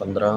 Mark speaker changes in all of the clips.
Speaker 1: 15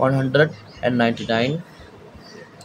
Speaker 1: 199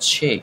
Speaker 1: 6।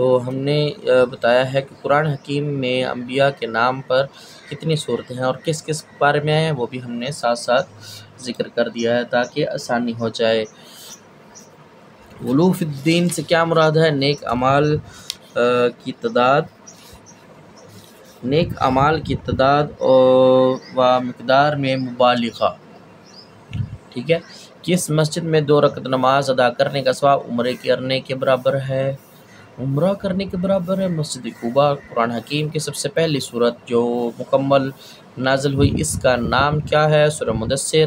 Speaker 1: تو ہم نے بتایا ہے کہ قرآن حکیم میں انبیاء کے نام پر کتنی صورتیں ہیں اور کس کس بارے میں ہیں وہ بھی ہم نے ساتھ ساتھ ذکر کر دیا ہے تاکہ آسانی ہو جائے۔ غلو فی الدین سے کیا مراد ہے؟ نیک اعمال کی تعداد و مقدار میں مبالغہ، ٹھیک ہے۔ کس مسجد میں 2 رکعت نماز ادا کرنے کا ثواب عمرے کرنے کے برابر ہے؟ عمرہ کرنے کے برابر ہے۔ مسجد قباء قرآن حکیم کی سب سے پہلی سورت جو مکمل نازل ہوئی، اس کا نام کیا ہے؟ سورہ مدثر۔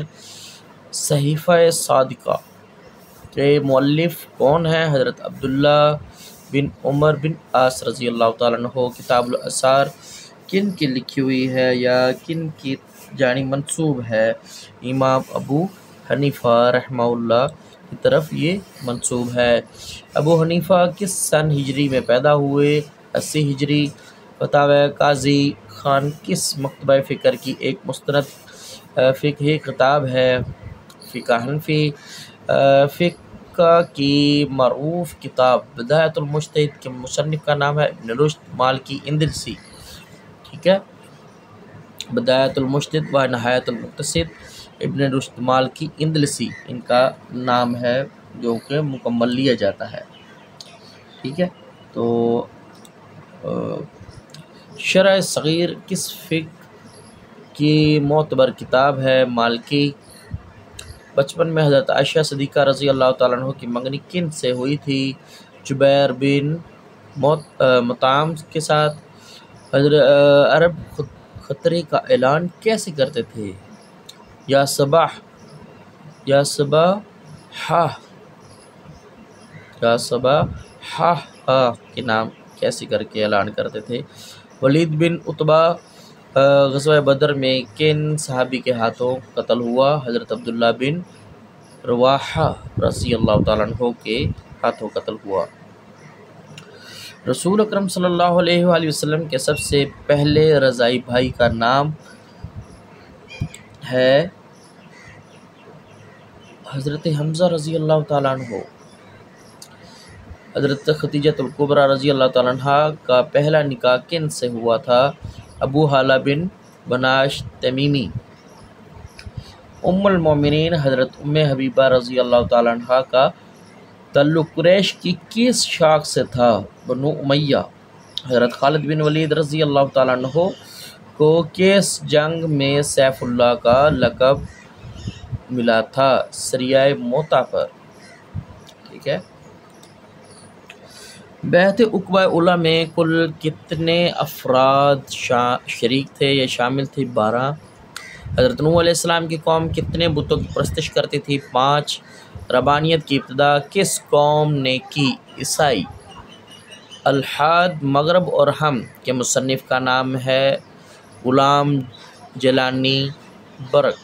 Speaker 1: صحیفہ صادقہ کے مؤلف کون ہیں؟ حضرت عبداللہ بن عمر بن عاص رضی اللہ تعالیٰ عنہ۔ کتاب الاسرار کن کی لکھی ہوئی ہے یا کن کی جانب منسوب ہے؟ امام ابو حنیفہ رحمہ اللہ کی طرف یہ منسوب ہے۔ ابو حنیفہ کس سن ہجری میں پیدا ہوئے؟ 80 ہجری۔ فتاوی قاضی خان کس مکتبہ فکر کی ایک مستند فقہی کتاب ہے؟ فقہ حنفی۔ فقہ کی معروف کتاب بدایۃ المجتہد کے مصنف کا نام ہے ابن رشد مالکی اندلسی، ٹھیک ہے۔ بدایۃ المجتہد و نہایۃ المقتصد ابن رشد مالکی اندلسی ان کا نام ہے جو کہ مکمل لیا جاتا ہے، ٹھیک ہے۔ تو شرح صغیر کس فقہ کی معتبر کتاب ہے؟ مالکی۔ بچپن میں حضرت عائشہ صدیقہ رضی اللہ تعالیٰ عنہ کی منگنی کن سے ہوئی تھی؟ جبیر بن مطعم کے ساتھ۔ عرب خطرے کا اعلان کیسے کرتے تھے؟ یا صباح کے نام کیسے کر کے اعلان کرتے تھے؟ ولید بن عتبہ غزوہ بدر میں کن صحابی کے ہاتھوں قتل ہوا؟ حضرت عبداللہ بن رواحہ رضی اللہ تعالیٰ عنہ کے ہاتھوں قتل ہوا۔ رسول اکرم صلی اللہ علیہ وآلہ وسلم کے سب سے پہلے رضاعی بھائی کا نام ہے حضرت حمزہ رضی اللہ تعالیٰ عنہ۔ حضرت خدیجہ الکبریٰ رضی اللہ تعالیٰ عنہ کا پہلا نکاح کن سے ہوا تھا؟ ابو حالہ بن بناش تمیمی۔ ام المومنین حضرت ام حبیبہ رضی اللہ تعالیٰ عنہ کا تعلق قریش کی کس شاخ سے تھا؟ بنو امیہ۔ حضرت خالد بن ولید رضی اللہ تعالیٰ عنہ کو کس جنگ میں سیف اللہ کا لقب ملا تھا؟ سریہ موتا پر، ٹھیک ہے۔ بیعت عقبہ اولیٰ میں کل کتنے افراد شریک تھے یا شامل تھے؟ 12۔ حضرت نوح علیہ السلام کی قوم کتنے بتوں کی پرستش کرتی تھی؟ 5۔ ربانیت کی ابتدا کس قوم نے کی؟ عیسائی۔ الحاد مغرب اور ہم کے مصنف کا نام ہے غلام جیلانی برق،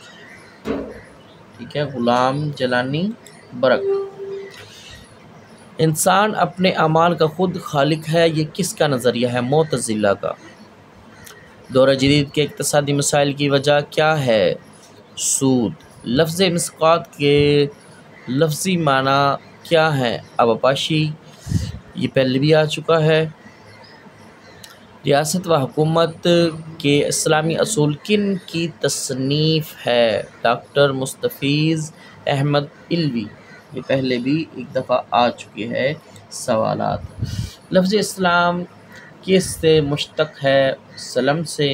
Speaker 1: ٹھیک ہے، غلام جیلانی برق۔ انسان اپنے اعمال کا خود خالق ہے، یہ کس کا نظریہ ہے؟ معتزلہ کا۔ دور جدید کے اقتصادی مسائل کی وجہ کیا ہے؟ سود۔ لفظ مسقات کے لفظی معنی کیا ہے؟ آبپاشی، یہ پہلے بھی آ چکا ہے۔ ریاست و حکومت کے اسلامی اصول کن کی تصنیف ہے؟ ڈاکٹر مستفیض احمد علوی، یہ پہلے بھی ایک دفعہ آ چکے ہیں سوالات۔ لفظ اسلام کس سے مشتق ہے؟ سلم سے۔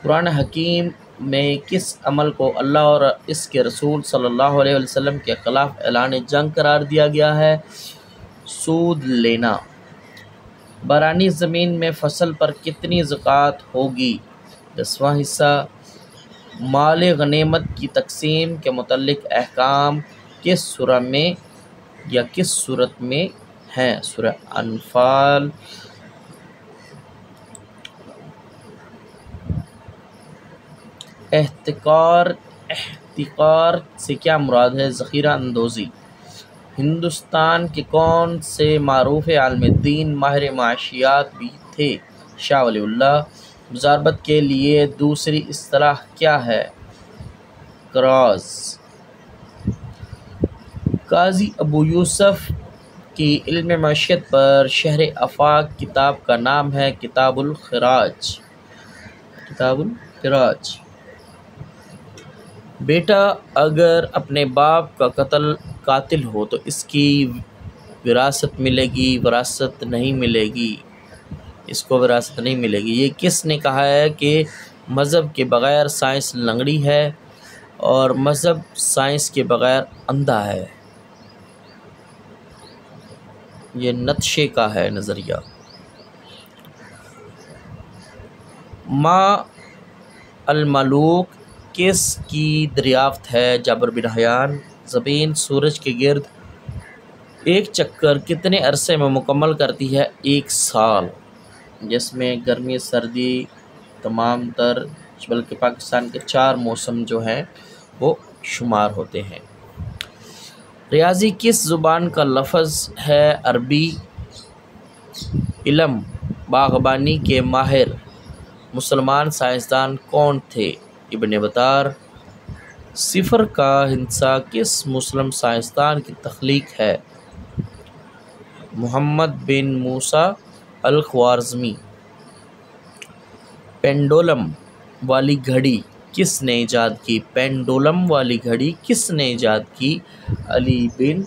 Speaker 1: قرآن حکیم میں کس عمل کو اللہ اور اس کے رسول صلی اللہ علیہ وسلم کے خلاف اعلان جنگ قرار دیا گیا ہے؟ سود لینا۔ بارانی زمین میں فصل پر کتنی زکوٰۃ ہوگی؟ 10واں حصہ۔ مال غنیمت کی تقسیم کے متعلق احکام کس سورہ میں یا کس صورت میں ہیں؟ سورہ انفال۔ احتکار سے کیا مراد ہے؟ ذخیرہ اندوزی۔ ہندوستان کے کون سے معروف عالم دین ماہر معاشیات بھی تھے؟ شاہ ولی اللہ۔ مضاربت کے لیے دوسری اصطلاح کیا ہے؟ قراض۔ قاضی ابو یوسف کی علم معیشت پر شہر آفاق کتاب کا نام ہے کتاب الخراج۔ کتاب الخراج۔ بیٹا اگر اپنے باپ کا قاتل ہو تو اس کی وراثت ملے گی؟ وراثت نہیں ملے گی، اس کو وراثت نہیں ملے گی۔ یہ کس نے کہا ہے کہ مذہب کے بغیر سائنس لنگڑی ہے اور مذہب سائنس کے بغیر اندھا ہے؟ یہ نتشے کا ہے نظریہ۔ ما الملوک کس کی دریافت ہے؟ جابر بن حیان۔ زمین سورج کے گرد ایک چکر کتنے عرصے میں مکمل کرتی ہے؟ 1 سال، جس میں گرمی سردی تمام تر بلکہ پاکستان کے 4 موسم جو ہیں وہ شمار ہوتے ہیں۔ ریاضی کس زبان کا لفظ ہے؟ عربی۔ علم باغبانی کے ماہر مسلمان سائنسدان کون تھے؟ ابن بطار۔ صفر کا ہندسہ کس مسلم سائنسدان کی تخلیق ہے؟ محمد بن موسیٰ الخوارزمی۔ پینڈولم والی گھڑی کس نے ایجاد کی؟ پینڈولم والی گھڑی کس نے ایجاد کی؟ علی بن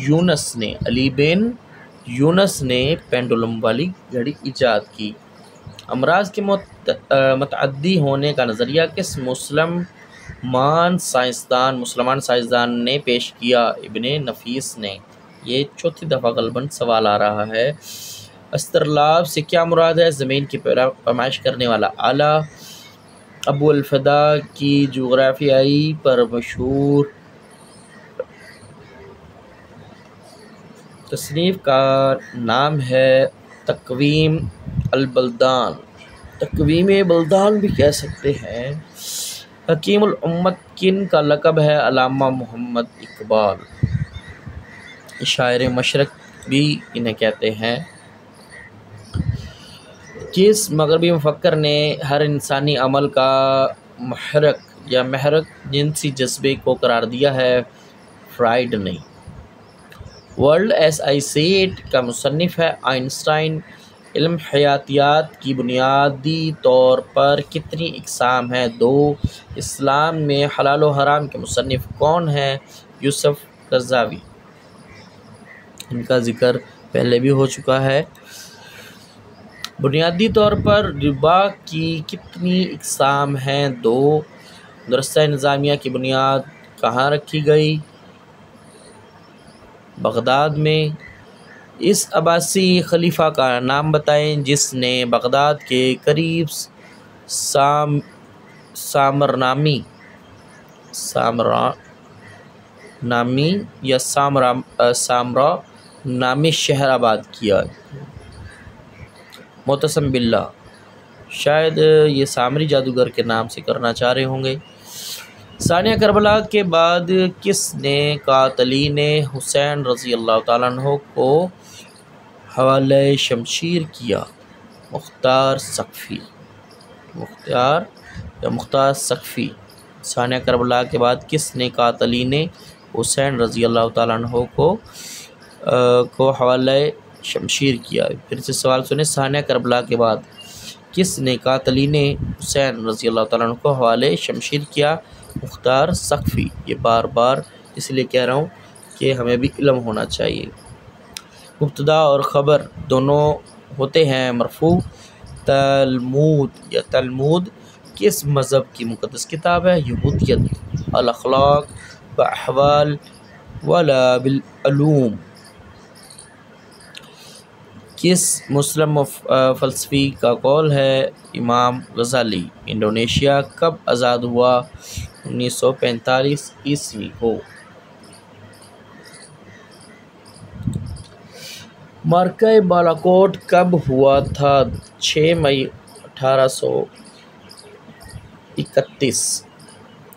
Speaker 1: یونس نے۔ علی بن یونس نے پینڈولم والی گھڑی ایجاد کی۔ امراض کے متعدی ہونے کا نظریہ کس مسلمان سائنسدان نے پیش کیا؟ ابن نفیس نے۔ یہ 4تھی دفعہ غالباً سوال آ رہا ہے۔ استرلاب سے کیا مراد ہے؟ زمین کی پیمائش کرنے والا آلہ۔ ابو الفدا کی جغرافیائی پر مشہور تصنیف کا نام ہے تقویم البلدان۔ تقویم بلدان بھی کہہ سکتے ہیں۔ حکیم الامت کن کا لقب ہے؟ علامہ محمد اقبال۔ شاعر مشرق بھی انہیں کہتے ہیں۔ کس مغربی مفکر نے ہر انسانی عمل کا محرک جنسی جذبے کو قرار دیا ہے؟ فرائیڈ نے۔ ورلڈ ایس آئی سیٹ کا مصنف ہے آئنسٹائن۔ علم حیاتیات کی بنیادی طور پر کتنی اقسام ہیں؟ 2۔ اسلام میں حلال و حرام کے مصنف کون ہیں؟ یوسف قرضاوی۔ ان کا ذکر پہلے بھی ہو چکا ہے۔ بنیادی طور پر ربا کی کتنی اقسام ہیں؟ 2۔ مدرسہ نظامیہ کی بنیاد کہاں رکھی گئی؟ بغداد میں۔ اس عباسی خلیفہ کا نام بتائیں جس نے بغداد کے قریب سامرنامی یا سامرا نامی شہر آباد کیا۔ معتصم باللہ۔ شاید یہ سامری جادوگر کے نام سے کرنا چاہ رہے ہوں گے۔ ثانیہ کربلا کے بعد کس نے قاتلین حسین رضی اللہ تعالیٰ عنہ کو حوالہ شمشیر کیا؟ مختار سقفی۔ ثانیہ کربلا کے بعد کس نے قاتلین حسین رضی اللہ تعالیٰ عنہ کو حوالہ شمشیر کیا؟ پھر سے سوال سنیں۔ ثانیہ کربلا کے بعد کس نے قاتلین حسین رضی اللہ تعالیٰ عنہ کو حوالہ شمشیر کیا؟ مختار سقفی۔ یہ بار بار اس لیے کہہ رہا ہوں کہ ہمیں بھی علم ہونا چاہیے۔ مبتدا اور خبر دونوں ہوتے ہیں مرفوع۔ تلمود کس مذہب کی مقدس کتاب ہے؟ یہودیت۔ الاخلاق باحوال ولا بالعلوم کس مسلم فلسفی کا قول ہے؟ امام غزالی۔ انڈونیشیا کب آزاد ہوا؟ 1945 عیسوی کو۔ معرکہ بالاکوٹ کب ہوا تھا؟ 6 مئی 1831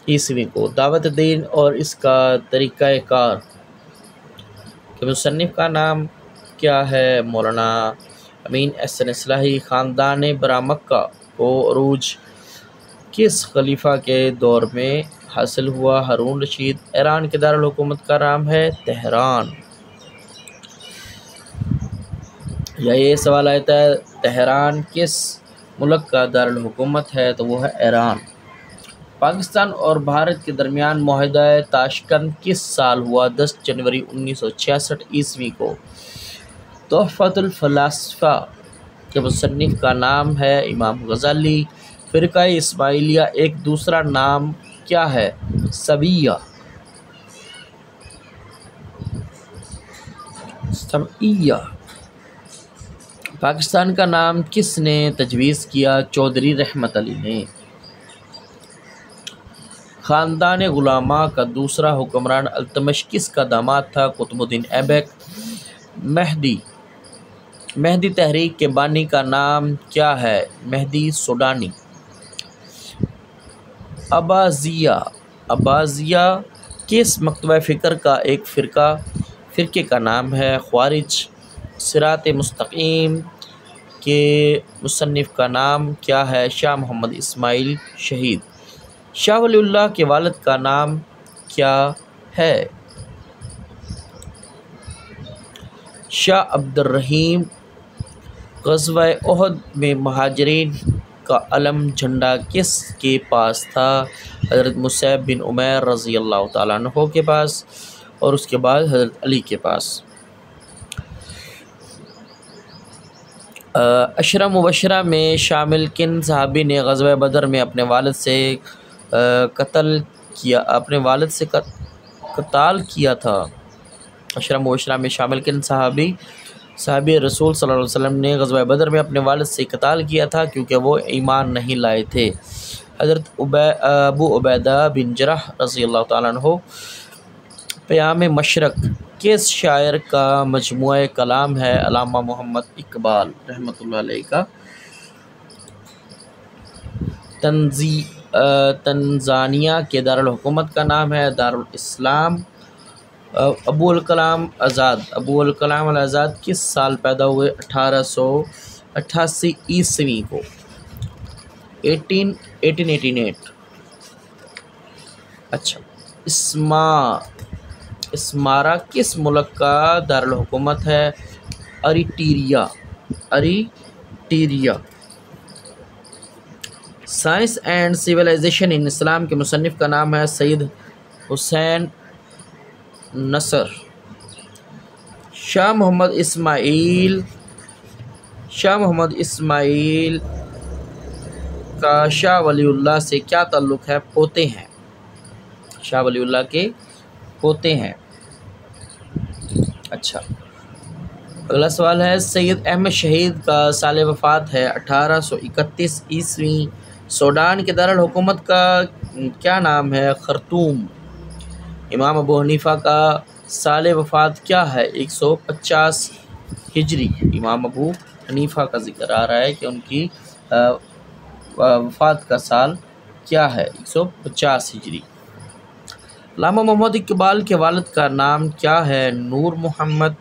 Speaker 1: عیسوی کو۔ دعوت دین اور اس کا طریقہ کار کے مصنف کا نام کیا ہے؟ مولانا امین احسن اصلاحی۔ خاندان برامکہ کو عروج کس خلیفہ کے دور میں حاصل ہوا؟ ہارون رشید۔ ایران کے دارالحکومت کا نام ہے تہران۔ یا یہ سوال آتا ہے تہران کس ملک کا دارالحکومت ہے، تو وہ ہے ایران۔ پاکستان اور بھارت کے درمیان معاہدہ تاشکنت کس سال ہوا؟ 10 جنوری 1966 عیسوی کو۔ تحفۃ الفلاسفہ کے مصنف کا نام ہے امام غزالی۔ فرقہ اسماعیلیہ ایک دوسرا نام کیا ہے؟ سبیہ۔ پاکستان کا نام کس نے تجویز کیا؟ چودھری رحمت علی نے۔ خاندان غلاماء کا دوسرا حکمران التمش کس کا داماد تھا؟ قطب الدین ایبک۔ مہدی تحریک کے بانی کا نام کیا ہے؟ مہدی سوڈانی۔ اباضیہ کس مکتبہ فکر کا ایک فرقے کا نام ہے؟ خوارج۔ صراط مستقیم کے مصنف کا نام کیا ہے؟ شاہ محمد اسماعیل شہید۔ شاہ ولی اللہ کے والد کا نام کیا ہے؟ شاہ عبد الرحیم۔ غزوہ احد میں مہاجرین کا علم جھنڈا کس کے پاس تھا؟ حضرت مصعب بن عمیر رضی اللہ تعالیٰ عنہ کے پاس، اور اس کے بعد حضرت علی کے پاس۔ عشرہ مبشرہ میں شامل کن صحابی نے غزوہ بدر میں اپنے والد سے قتال کیا تھا؟ عشرہ مبشرہ میں شامل کن صحابی رسول صلی اللہ علیہ وسلم نے غزوہ بدر میں اپنے والد سے قتال کیا تھا کیونکہ وہ ایمان نہیں لائے تھے؟ حضرت ابو عبیدہ بن جرح رضی اللہ تعالیٰ عنہ۔ پیام مشرق کس شاعر کا مجموعہ کلام ہے؟ علامہ محمد اقبال رحمۃ اللہ علیہ کا۔ تنزانیہ کے دارالحکومت کا نام ہے دارالاسلام۔ ابو الکلام آزاد کس سال پیدا ہوئے؟ 1888 عیسوی کو۔ 1888۔ اچھا، اسمارا کس ملک کا دارالحکومت ہے؟ اریٹیریا۔ سائنس اینڈ سویلائزیشن ان اسلام کے مصنف کا نام ہے سید حسین نصر۔ شاہ محمد اسماعیل کا شاہ ولی اللہ سے کیا تعلق ہے؟ پوتے ہیں، شاہ ولی اللہ کے پوتے ہیں۔ اچھا، اگلا سوال ہے سید احمد شہید کا سال وفات ہے 1831 عیسوی۔ سوڈان کے دارالحکومت کا کیا نام ہے؟ خرطوم۔ امام ابو حنیفہ کا سال وفات کیا ہے؟ 150 ہجری۔ امام ابو حنیفہ کا ذکر آ رہا ہے کہ ان کی وفات کا سال کیا ہے؟ 150 ہجری۔ علامہ محمد اقبال کے والد کا نام کیا ہے؟ نور محمد۔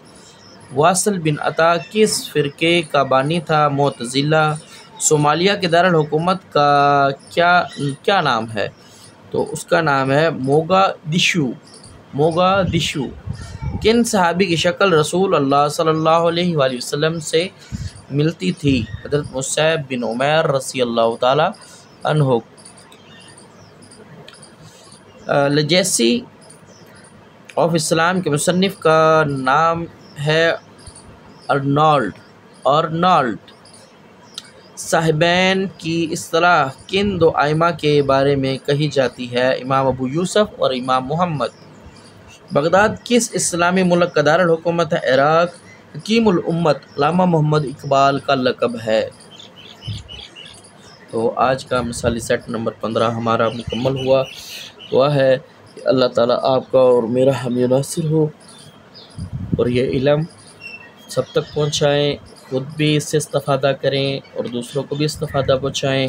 Speaker 1: واصل بن عطا کس فرقے کا بانی تھا؟ معتزلہ۔ صومالیہ کے دارالحکومت کا کیا نام ہے؟ تو اس کا نام ہے موگادیشو۔ کن صحابی کی شکل رسول اللہ صلی اللہ علیہ وآلہ وسلم سے ملتی تھی؟ حضرت مصعب بن عمیر رضی اللہ تعالی عنہ۔ لیجیسی آف اسلام کے مصنف کا نام ہے ارنالڈ۔ صاحبین کی اصطلاح کن دو ائمہ کے بارے میں کہی جاتی ہے؟ امام ابو یوسف اور امام محمد۔ بغداد کس اسلامی ملک کا دارالحکومت ہے؟ عراق۔ حکیم الامت علامہ محمد اقبال کا لقب ہے۔ تو آج کا مثالی سیٹ نمبر 15 ہمارا مکمل ہوا۔ دعا ہے کہ اللہ تعالیٰ آپ کا اور میرا حامی ناصر ہو اور یہ علم سب تک پہنچائیں، خود بھی اس سے استفادہ کریں اور دوسروں کو بھی استفادہ پہنچائیں،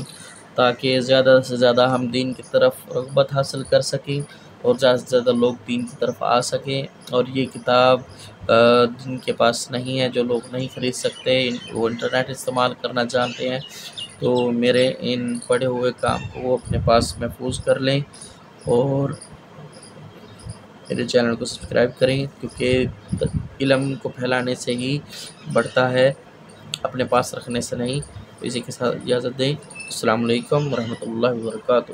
Speaker 1: تاکہ زیادہ سے زیادہ ہم دین کی طرف رغبت حاصل کر سکیں اور زیادہ سے زیادہ لوگ دین کی طرف آ سکیں۔ اور یہ کتاب جن کے پاس نہیں ہے، جو لوگ نہیں خرید سکتے، وہ انٹرنیٹ استعمال کرنا جانتے ہیں، تو میرے ان پڑھے ہوئے کام کو وہ اپنے پاس محفوظ کر لیں اور میرے چینل کو سبسکرائب کریں، کیونکہ علم کو پھیلانے سے ہی بڑھتا ہے اپنے پاس رکھنے سے نہیں۔ تو اسی کے ساتھ اجازت دیں۔ السلام علیکم ورحمۃ اللہ وبرکاتہ۔